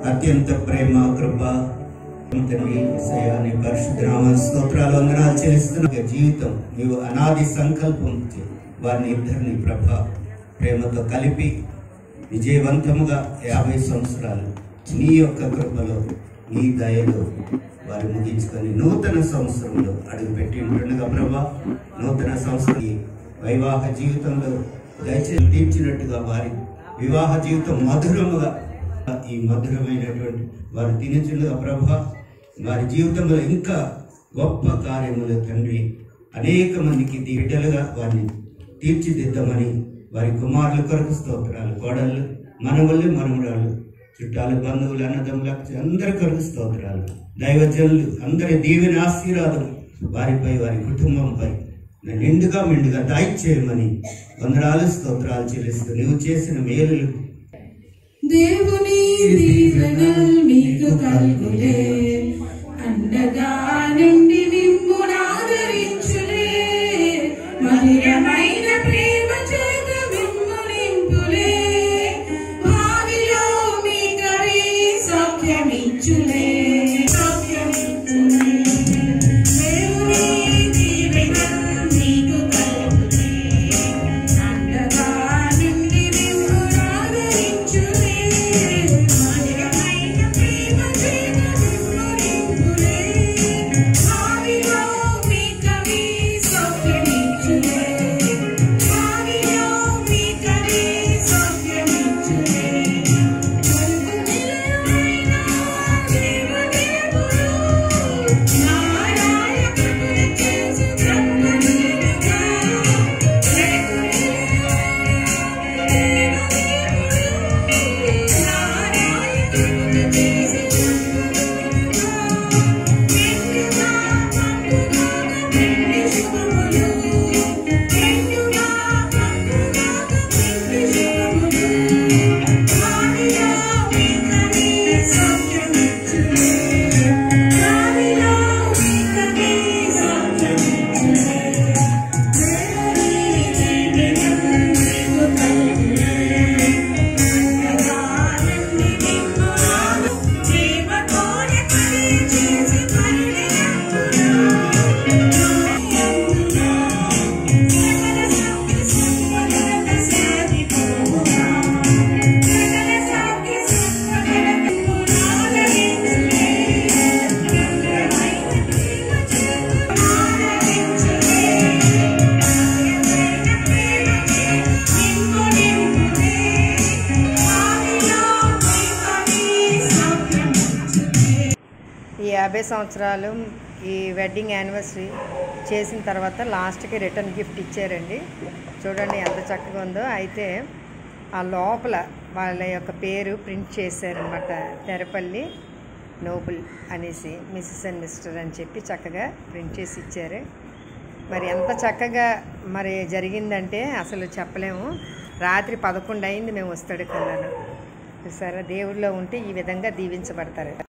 అత్యంత ప్రేమ కృప నీ పరిశుద్ధ నామ స్తోత్రాలు వందనాలు చెల్లిస్తున్న జీవితం నీవు అనాది సంకల్పం వారిని ఇద్దరిని ప్రభ ప్రేమతో కలిపి విజయవంతముగా 50 సంవత్సరాలు నీ యొక్క కృపలో నీ దయలో వారు ముగించుకొని నూతన సంవత్సరంలో అడుగుపెట్టి ఉంటుండగా ప్రభా నూతన సంవత్సరం వైవాహ జీవితంలో దయచేసి తీర్చినట్టుగా వారి వివాహ జీవితం మధురముగా ఈ మధురమైనటువంటి వారు తినచుండగా ప్రభా వారి జీవితంలో ఇంకా గొప్ప కార్యములు తండ్రి అనేక మందికి బిడ్డలుగా వారిని తీర్చిదిద్దామని వారి కుమారుల కొరకు స్తోత్రాలు, కోడళ్ళు, మనవళ్ళు, మనవరాళ్ళు, చుట్టాలు, బంధువులు, అన్నదమ్ములకు అందరి కొరకు స్తోత్రాలు. దైవజనులు అందరి దీవెన ఆశీర్వాదం వారిపై వారి కుటుంబంపై నిండుగా మెండుగా దయచేయమని వందనాలు స్తోత్రాలు చెల్లిస్తూ నువ్వు చేసిన మేలులు దేవుని దీవెనలు మీకు కలుగులే, అండగా నుండి మిమ్మును ఆదరించులే, మధురమైన ప్రేమ చేత మిమ్ము నింపులే, భావిలో మీకవి సౌఖ్యమిచ్చులే. ఈ 50 సంవత్సరాలు ఈ వెడ్డింగ్ యానివర్సరీ చేసిన తర్వాత లాస్ట్కి రిటర్న్ గిఫ్ట్ ఇచ్చారండి. చూడండి ఎంత చక్కగా ఉందో. అయితే ఆ లోపల వాళ్ళ యొక్క పేరు ప్రింట్ చేశారనమాట, తెరపల్లి నోబుల్ అనేసి, మిస్సెస్ అండ్ మిస్టర్ అని చెప్పి చక్కగా ప్రింట్ చేసి ఇచ్చారు. మరి ఎంత చక్కగా మరి జరిగిందంటే అసలు చెప్పలేము. రాత్రి 11 అయింది మేము వస్తాడు కన్నాను. సరే, దేవుడిలో ఉంటే ఈ విధంగా దీవించబడతారు.